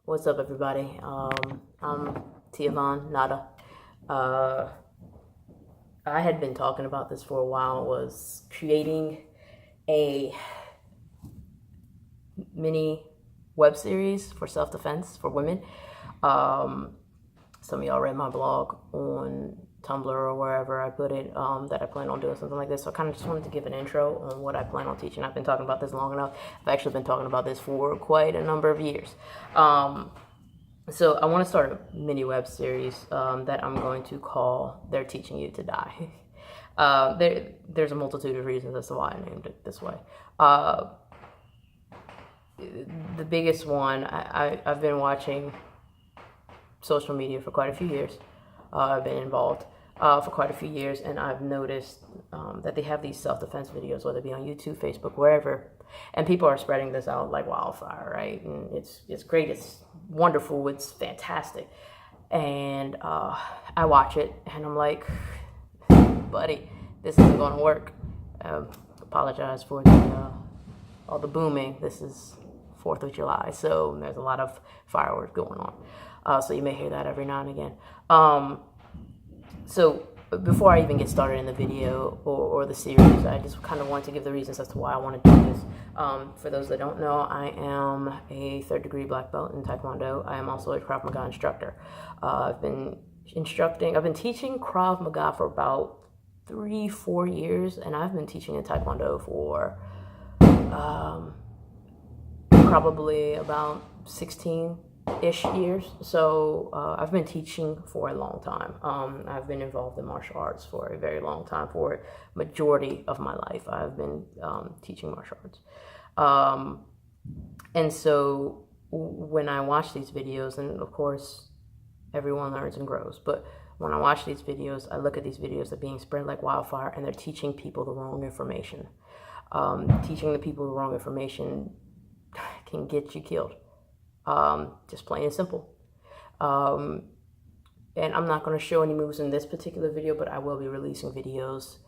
What's up, everybody? I'm Tiavan Nada. I had been talking about this for a while, was creating a mini web series for self-defense for women. Some of y'all read my blog on Tumblr or wherever I put it, that I plan on doing something like this. So I kind of just wanted to give an intro on what I plan on teaching. I've been talking about this long enough. I've actually been talking about this for quite a number of years. So I want to start a mini web series that I'm going to call They're Teaching You to Die. There's a multitude of reasons as to why I named it this way. The biggest one, I've been watching social media for quite a few years. I've been involved for quite a few years, and I've noticed that they have these self-defense videos, whether it be on YouTube, Facebook, wherever, and people are spreading this out like wildfire, right? And it's great, it's wonderful, it's fantastic. And I watch it, and I'm like, buddy, this isn't going to work. Apologize for all the booming. This is 4th of July, so there's a lot of fireworks going on. So you may hear that every now and again. So before I even get started in the video or the series, I just kind of want to give the reasons as to why I want to do this. For those that don't know, I am a 3rd degree black belt in Taekwondo. I am also a Krav Maga instructor. I've been teaching Krav Maga for about 3-4 years, and I've been teaching in Taekwondo for probably about 16-ish years. So I've been teaching for a long time. I've been involved in martial arts for a very long time. For a majority of my life, I've been teaching martial arts. And so when I watch these videos, and of course everyone learns and grows, but when I watch these videos, I look at these videos that are being spread like wildfire, and they're teaching people the wrong information. Teaching the people the wrong information can get you killed. Just plain and simple. And I'm not going to show any moves in this particular video, but I will be releasing videos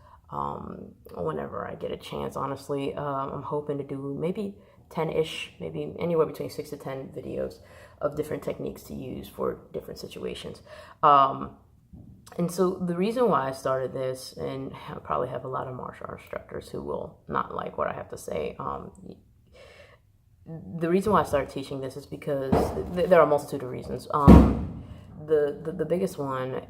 whenever I get a chance. Honestly, I'm hoping to do maybe 10-ish, maybe anywhere between 6 to 10 videos of different techniques to use for different situations. And so the reason why I started this, and I probably have a lot of martial arts instructors who will not like what I have to say. The reason why I started teaching this is because there are a multitude of reasons. The biggest one,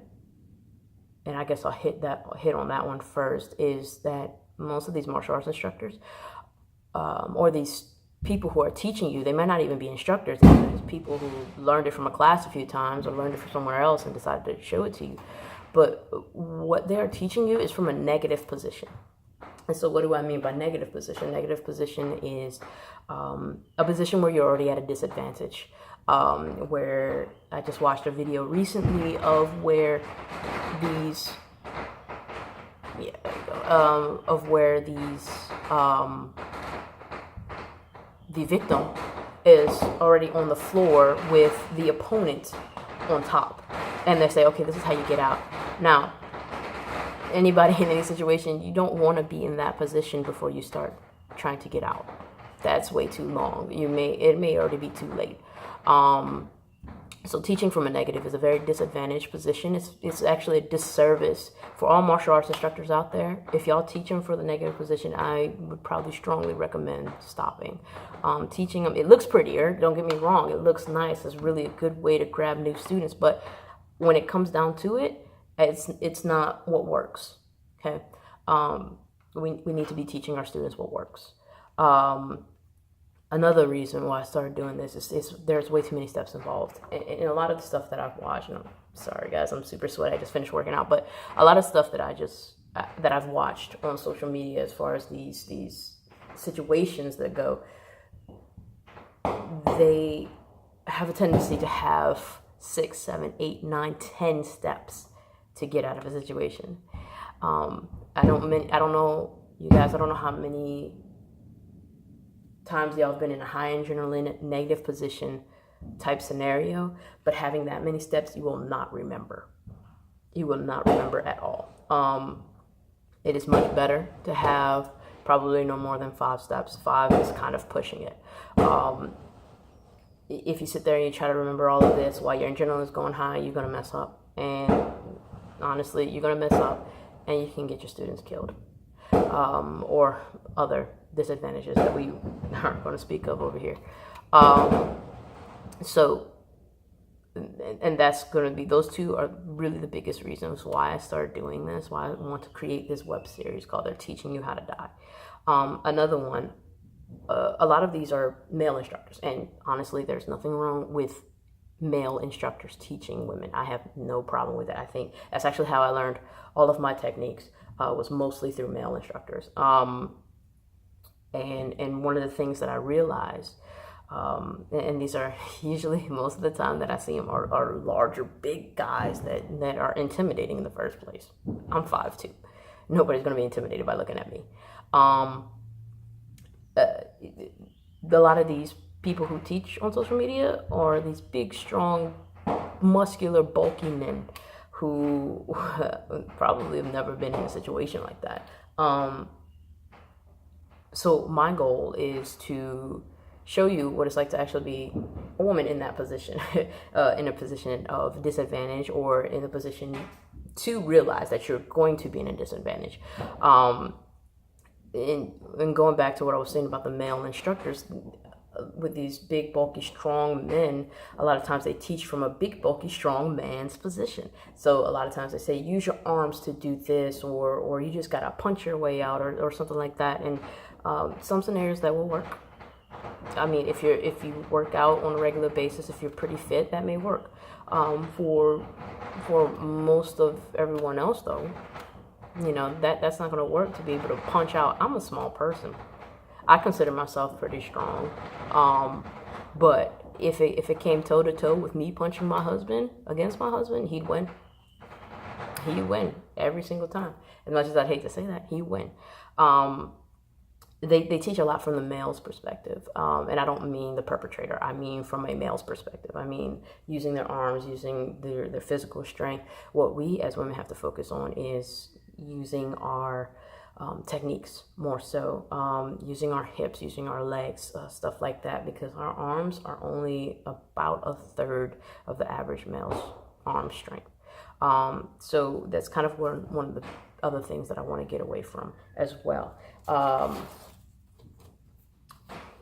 and I guess I'll hit on that one first, is that most of these martial arts instructors, or these people who are teaching you, they might not even be instructors. There's people who learned it from a class a few times or learned it from somewhere else and decided to show it to you. But what they're teaching you is from a negative position. And so what do I mean by negative position? Negative position is a position where you're already at a disadvantage. Where I just watched a video recently of where these, yeah, there you go, of where these, the victim is already on the floor with the opponent on top. And they say, okay, this is how you get out. Now, anybody in any situation, you don't want to be in that position before you start trying to get out. That's way too long. It may already be too late. So teaching from a negative is a very disadvantaged position. It's actually a disservice for all martial arts instructors out there. If y'all teach them for the negative position, I would probably strongly recommend stopping. Teaching them, it looks prettier, don't get me wrong, it looks nice, it's really a good way to grab new students, but when it comes down to it, it's not what works. Okay, we need to be teaching our students what works. Another reason why I started doing this is there's way too many steps involved. And a lot of the stuff that I've watched, and I'm sorry guys, I'm super sweaty, I just finished working out, but a lot of stuff that I've watched on social media as far as these situations that go, they have a tendency to have 6, 7, 8, 9, 10 steps to get out of a situation. I don't know, you guys, I don't know how many times y'all have been in a high adrenaline, negative position type scenario, but having that many steps, you will not remember. You will not remember at all. It is much better to have probably no more than 5 steps. 5 is kind of pushing it. if you sit there and you try to remember all of this while your adrenaline is going high, you're going to mess up. And honestly, you're going to mess up and you can get your students killed. Or other disadvantages that we aren't going to speak of over here. And that's going to be, those two are really the biggest reasons why I started doing this, why I want to create this web series called They're Teaching You How to Die. Another one, a lot of these are male instructors, and honestly, there's nothing wrong with male instructors teaching women. I have no problem with that. I think that's actually how I learned all of my techniques, was mostly through male instructors. And one of the things that I realized, and these are usually, most of the time that I see them are larger, big guys that are intimidating in the first place. I'm 5'2". Nobody's going to be intimidated by looking at me. A lot of these people who teach on social media are these big, strong, muscular, bulky men who probably have never been in a situation like that. So my goal is to show you what it's like to actually be a woman in that position, in a position of disadvantage, or in a position to realize that you're going to be in a disadvantage. And going back to what I was saying about the male instructors, with these big, bulky, strong men, a lot of times they teach from a big, bulky, strong man's position. So a lot of times they say, use your arms to do this, or you just got to punch your way out, or something like that. And some scenarios that will work. I mean, if you work out on a regular basis, if you're pretty fit, that may work. For most of everyone else, though, you know, that's not going to work to be able to punch out. I'm a small person. I consider myself pretty strong. But if it came toe to toe with me punching my husband against my husband, he'd win. He'd win every single time. As much as I'd hate to say that, he'd win. They teach a lot from the male's perspective. And I don't mean the perpetrator. I mean from a male's perspective. I mean using their arms, using their physical strength. What we as women have to focus on is using our techniques more so, using our hips, using our legs, stuff like that, because our arms are only about a third of the average male's arm strength. So that's kind of one of the other things that I want to get away from as well.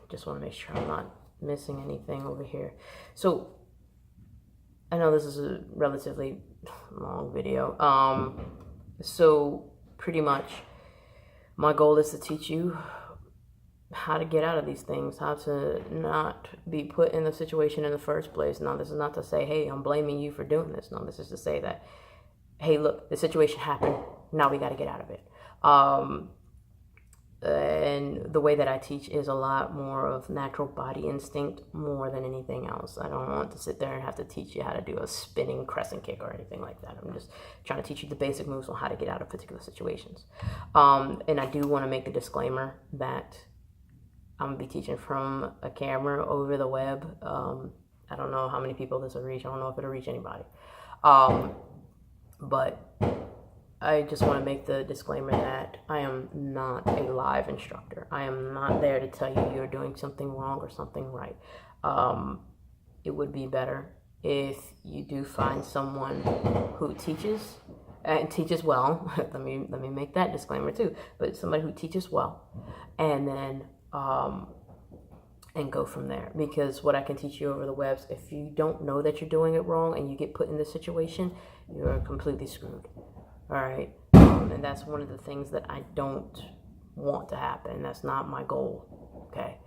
Just want to make sure I'm not missing anything over here. So I know this is a relatively long video. So pretty much my goal is to teach you how to get out of these things, how to not be put in the situation in the first place. Now, this is not to say, hey, I'm blaming you for doing this. No, this is to say that, hey, look, the situation happened. Now we got to get out of it. And the way that I teach is a lot more of natural body instinct more than anything else. I don't want to sit there and have to teach you how to do a spinning crescent kick or anything like that. I'm just trying to teach you the basic moves on how to get out of particular situations. And I do want to make the disclaimer that I'm going to be teaching from a camera over the web. I don't know how many people this will reach. I don't know if it'll reach anybody. But I just want to make the disclaimer that I am not a live instructor. I am not there to tell you you're doing something wrong or something right. It would be better if you do find someone who teaches and teaches well. let me make that disclaimer too. But somebody who teaches well, and then and go from there. Because what I can teach you over the webs, if you don't know that you're doing it wrong and you get put in this situation, you're completely screwed. All right. And that's one of the things that I don't want to happen. That's not my goal. Okay.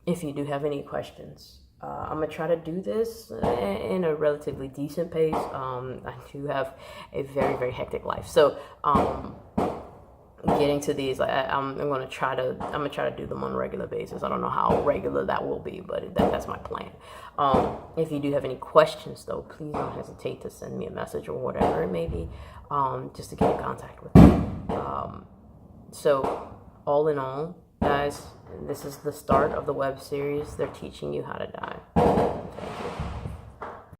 If you do have any questions, I'm going to try to do this in a relatively decent pace. I do have a very, very hectic life. So, getting to these, I'm going to try to do them on a regular basis. I don't know how regular that will be, but that's my plan. If you do have any questions, though, please don't hesitate to send me a message or whatever it may be, just to get in contact with me. So all in all, guys, this is the start of the web series. They're teaching you how to die.